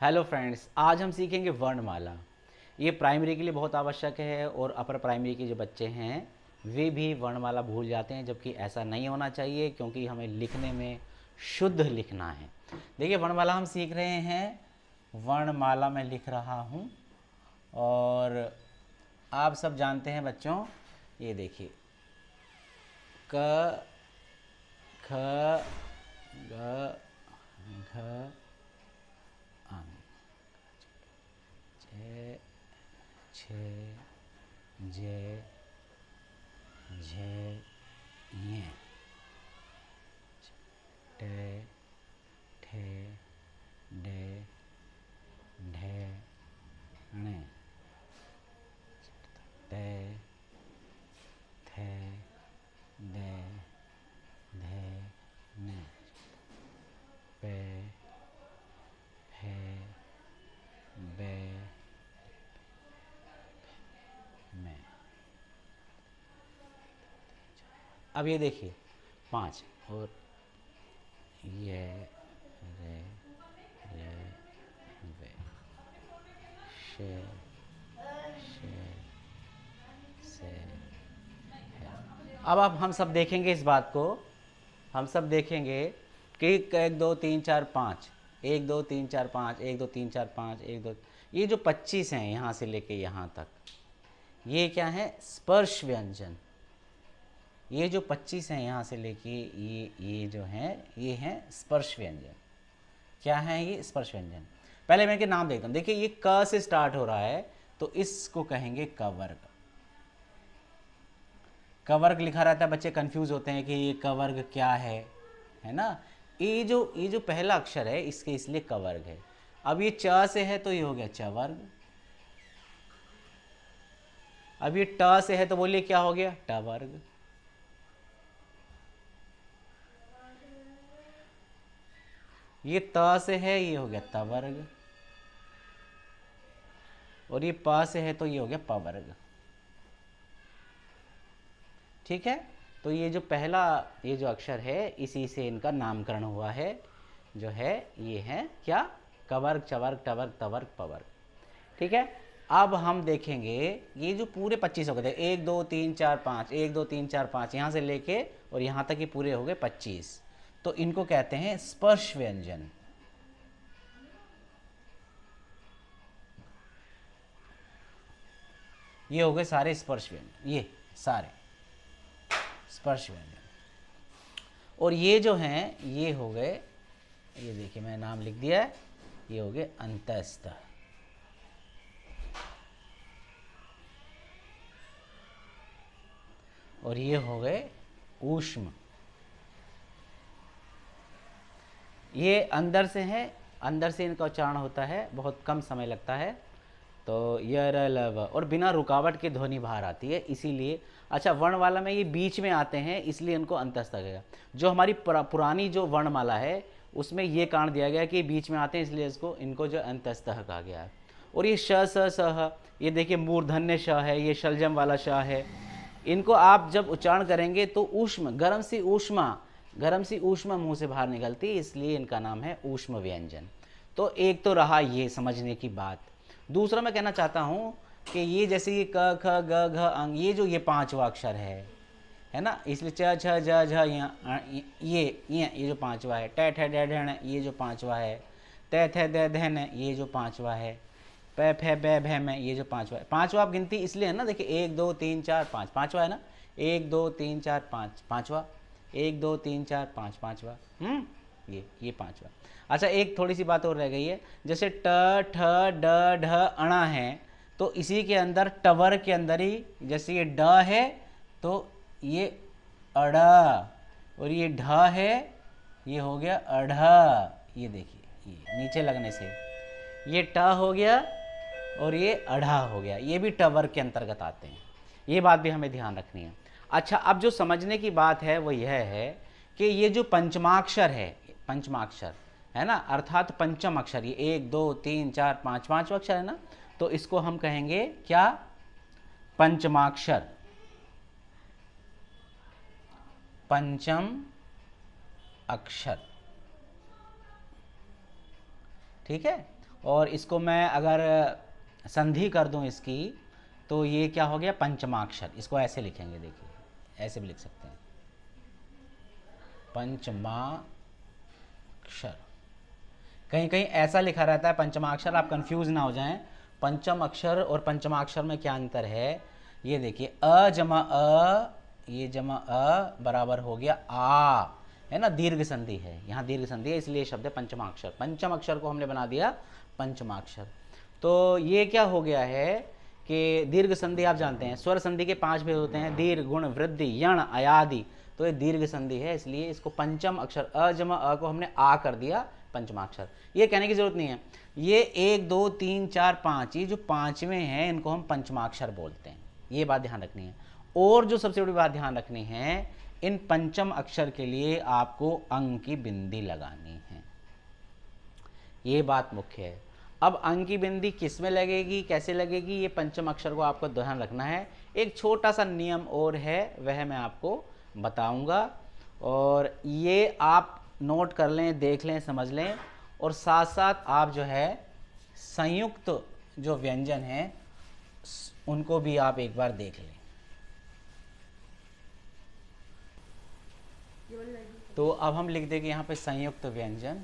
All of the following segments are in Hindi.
हेलो फ्रेंड्स, आज हम सीखेंगे वर्णमाला। ये प्राइमरी के लिए बहुत आवश्यक है और अपर प्राइमरी के जो बच्चे हैं वे भी वर्णमाला भूल जाते हैं, जबकि ऐसा नहीं होना चाहिए क्योंकि हमें लिखने में शुद्ध लिखना है। देखिए, वर्णमाला हम सीख रहे हैं। वर्णमाला मैं लिख रहा हूँ और आप सब जानते हैं बच्चों, ये देखिए क ख ग घ अं छ छ जे झे ञे टे ठे डे ढे णे ते थे दे धे ने पे फे बे में। अब ये देखिए 5 और ये रे ले वे शे शे से है। अब हम सब देखेंगे इस बात को, हम सब देखेंगे कि 1 2 3 4 5 1 2 3 4 5 1 2 3 4 5 1 2, ये जो 25 हैं यहाँ से लेके यहाँ तक, ये क्या है? स्पर्श व्यंजन। ये जो 25 हैं यहाँ से लेके ये जो हैं ये हैं स्पर्श व्यंजन। क्या है ये? स्पर्श व्यंजन। पहले मैं इनके नाम देखता हूँ। देखिए, ये क से स्टार्ट हो रहा है तो इसको कहेंगे कवर्ग। कवर्ग लिखा रहता है, बच्चे कंफ्यूज होते हैं कि ये कवर्ग क्या है ना। ये जो पहला अक्षर है इसके इसलिए कवर्ग है। अब ये च से है तो ये हो गया चवर्ग। अब ये ट से है तो बोलिए क्या हो गया? टवर्ग। ये त से है, ये हो गया तवर्ग। और ये प से है तो ये हो गया पवर्ग। ठीक है, तो ये जो पहला ये जो अक्षर है इसी से इनका नामकरण हुआ है, जो है ये है क्या? कवर्ग, चवर्ग, टवर्ग, तवर्ग, पवर्ग। ठीक है, अब हम देखेंगे ये जो पूरे 25 हो गए थे, 1 2 3 4 5 1 2 3 4 5 यहाँ से लेके और यहाँ तक ये पूरे हो गए 25, तो इनको कहते हैं स्पर्श व्यंजन। ये हो गए सारे स्पर्श व्यंजन, ये सारे स्पर्श व्यंजन। और ये जो हैं ये हो गए, ये देखिए मैं नाम लिख दिया है, ये हो गए अंतस्थ। और ये हो गए ऊष्म। ये अंदर से हैं, अंदर से इनका उच्चारण होता है, बहुत कम समय लगता है। तो य र ल व और बिना रुकावट के ध्वनि बाहर आती है, इसीलिए। अच्छा, वर्णमाला में ये बीच में आते हैं इसलिए इनको अंतस्थ कहा गया। जो हमारी पुरानी जो वर्णमाला है उसमें ये कारण दिया गया कि बीच में आते हैं इसलिए इनको जो अंतस्थ कहा गया है। और ये श स स ह, ये देखिए मूर्धन्य श है, ये शलजम वाला श है। इनको आप जब उच्चारण करेंगे तो ऊष्म, गर्म सी ऊष्मा मुंह से बाहर निकलती है, इसलिए इनका नाम है ऊष्म व्यंजन। तो एक तो रहा ये समझने की बात। दूसरा मैं कहना चाहता हूँ कि ये जैसे ये क ख ग घ अंग, ये जो ये 5वां अक्षर है ना, इसलिए च छ ज झ ये जो 5वां है, ट ठ ड ढ ये जो 5वां है, त थ द ध न ये जो 5वां है, प फ ब भ में ये जो 5वां है। 5वां आप गिनती इसलिए है ना, देखिए 1 2 3 4 5, 5वां है ना, 1 2 3 4 5, 5वां, 1 2 3 4 5, 5वां, ये 5वां। अच्छा, एक थोड़ी सी बात और रह गई है, जैसे ट ठ ड ढ अणा है तो इसी के अंदर टवर के अंदर ही, जैसे ये ड है तो ये अड़ा, और ये ढ है ये हो गया अढ़। ये देखिए ये नीचे लगने से ये ट हो गया और ये अढ़ा हो गया, ये भी टवर के अंतर्गत आते हैं। ये बात भी हमें ध्यान रखनी है। अच्छा, अब जो समझने की बात है वो यह है कि ये जो पंचमाक्षर है ना, अर्थात पंचम अक्षर, ये 1 2 3 4 5 5वां अक्षर है ना, तो इसको हम कहेंगे क्या? पंचमाक्षर, पंचम अक्षर। ठीक है, और इसको मैं अगर संधि कर दूं इसकी, तो ये क्या हो गया, पंचमाक्षर। इसको ऐसे लिखेंगे, देखिए ऐसे भी लिख सकते हैं, पंचमाक्षर। कहीं कहीं ऐसा लिखा रहता है पंचमाक्षर, आप कंफ्यूज ना हो जाएं। पंचम अक्षर और पंचमाक्षर में क्या अंतर है, ये देखिए, अ जमा अ, ये जमा अ बराबर हो गया आ, है ना, दीर्घ संधि है, यहाँ दीर्घ संधि है, इसलिए शब्द है पंचमाक्षर। पंचम अक्षर को हमने बना दिया पंचमाक्षर। तो ये क्या हो गया है कि दीर्घ संधि आप जानते हैं, स्वर संधि के 5 भेद होते हैं, दीर्घ, गुण, वृद्धि, यण, अयादि। तो ये दीर्घ संधि है, इसलिए इसको पंचम अक्षर, अ जमा अ को हमने आ कर दिया पंचमाक्षर। ये कहने की जरूरत नहीं है, ये 1 2 3 4 5, ये जो पांचवें हैं इनको हम पंचमाक्षर बोलते हैं, ये बात ध्यान रखनी है। और जो सबसे बड़ी बात ध्यान रखनी है, इन पंचम अक्षर के लिए आपको अंग की बिंदी लगानी है, ये बात मुख्य है। अब अंग की बिंदी किस में लगेगी, कैसे लगेगी, ये पंचम अक्षर को आपको ध्यान रखना है। एक छोटा सा नियम और है, वह मैं आपको बताऊंगा, और ये आप नोट कर लें, देख लें, समझ लें, और साथ साथ आप जो है संयुक्त जो व्यंजन हैं उनको भी आप एक बार देख लें। तो अब हम लिख देंगे यहाँ पे संयुक्त व्यंजन।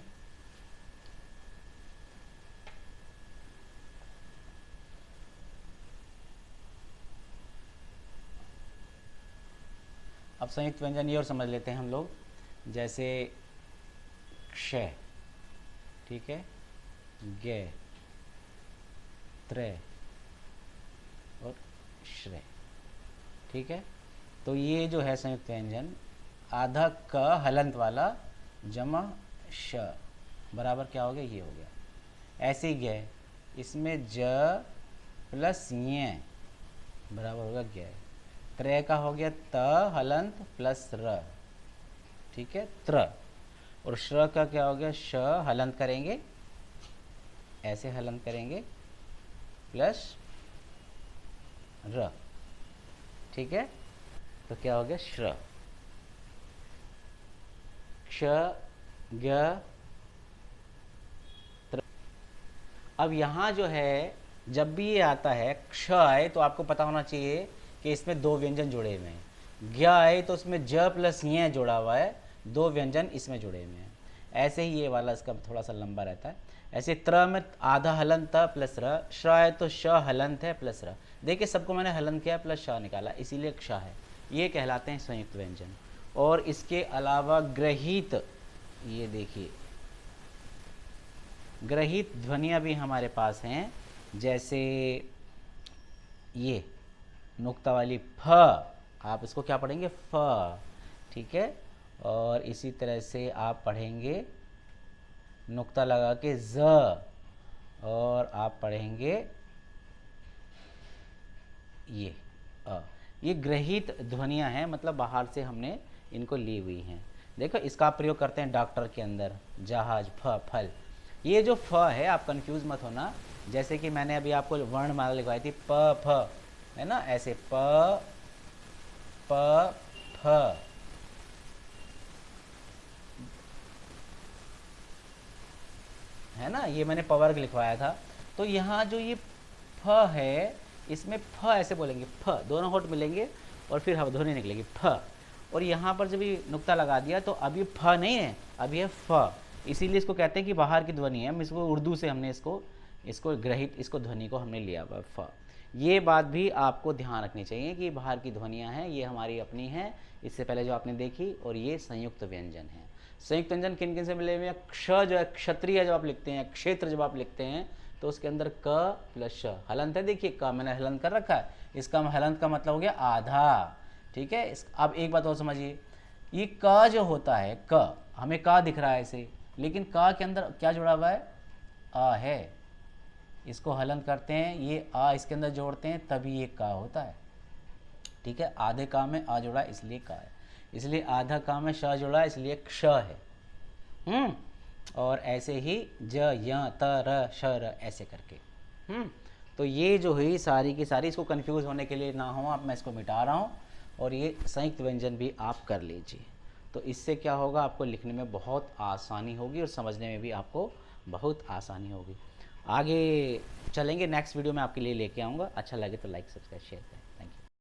अब संयुक्त व्यंजन ये और समझ लेते हैं हम लोग, जैसे क्ष, ठीक है, गे, त्रे और श्रे, ठीक है। तो ये जो है संयुक्त व्यंजन, आधा क हलंत वाला जमा श बराबर क्या हो गया, ये हो गया। ऐसे ही गे, इसमें ज प्लस य बराबर होगा गे। त्रे का हो गया त हलंत प्लस र, ठीक है, त्र। और श्र का क्या हो गया, श हलंत करेंगे, ऐसे हलंत करेंगे, प्लस र, ठीक है। तो क्या हो गया, श्र। क्ष, ग, त्र। अब यहाँ जो है, जब भी ये आता है क्ष आए तो आपको पता होना चाहिए कि इसमें 2 व्यंजन जुड़े हुए हैं। ज्ञ आए तो उसमें ज प्लस य जुड़ा हुआ है, 2 व्यंजन इसमें जुड़े हुए हैं। ऐसे ही ये वाला इसका थोड़ा सा लंबा रहता है। ऐसे त्र में आधा हलंत त प्लस र, श है तो श हलंत है प्लस र। देखिए सबको मैंने हलंत किया प्लस श निकाला, इसीलिए क्ष है। ये कहलाते हैं संयुक्त व्यंजन। और इसके अलावा ग्रहित, ये देखिए ग्रहित ध्वनियाँ भी हमारे पास हैं, जैसे ये नुक्ता वाली फ, आप इसको क्या पढ़ेंगे, फ, ठीक है। और इसी तरह से आप पढ़ेंगे नुक्ता लगा के ज, और आप पढ़ेंगे ये अ। ये ग्रहित ध्वनियाँ हैं, मतलब बाहर से हमने इनको ली हुई हैं। देखो इसका प्रयोग करते हैं डॉक्टर के अंदर, जहाज, फ, फल। ये जो फ है आप कंफ्यूज मत होना, जैसे कि मैंने अभी आपको वर्णमाला लिखवाई थी, प फ, है ना, ऐसे प प फ, है ना, ये मैंने पवर्ग लिखवाया था। तो यहाँ जो ये फ है, इसमें फ ऐसे बोलेंगे, फ, दोनों होठ मिलेंगे और फिर ध्वनि निकलेगी फ। और यहाँ पर जब ये नुक्ता लगा दिया तो अब ये फ नहीं है, अब ये फ, इसीलिए इसको कहते हैं कि बाहर की ध्वनि है। इसको उर्दू से हमने इसको ग्रहित, इसको ध्वनि को हमने लिया हुआ फ। ये बात भी आपको ध्यान रखनी चाहिए कि बाहर की ध्वनियाँ हैं, ये हमारी अपनी हैं, इससे पहले जो आपने देखी। और ये संयुक्त व्यंजन है। संयुक्त व्यंजन किन किन से मिले हुए हैं, क्ष जो है, क्षत्रिय जब आप लिखते हैं, क्षेत्र जब आप लिखते हैं, तो उसके अंदर क प्लस श हलंत है। देखिए क मैंने हलंत कर रखा है, इसका हलंत का मतलब हो गया आधा, ठीक है। अब एक बात और समझिए, ये क जो होता है, क हमें क दिख रहा है ऐसे, लेकिन क के अंदर क्या जुड़ा हुआ है, आ है। इसको हलंत करते हैं, ये आ इसके अंदर जोड़ते हैं, तभी ये का होता है, ठीक है। आधे का में आ जुड़ा इसलिए का है, इसलिए आधा का में श जुड़ा इसलिए क्ष है। और ऐसे ही ज, य, त, र, श, र, ऐसे करके। तो ये जो हुई सारी की सारी, इसको कंफ्यूज होने के लिए ना हो आप, मैं इसको मिटा रहा हूँ। और ये संयुक्त व्यंजन भी आप कर लीजिए, तो इससे क्या होगा, आपको लिखने में बहुत आसानी होगी और समझने में भी आपको बहुत आसानी होगी। आगे चलेंगे, नेक्स्ट वीडियो में आपके लिए लेके आऊँगा। अच्छा लगे तो लाइक सब्सक्राइब शेयर करें। Thank you.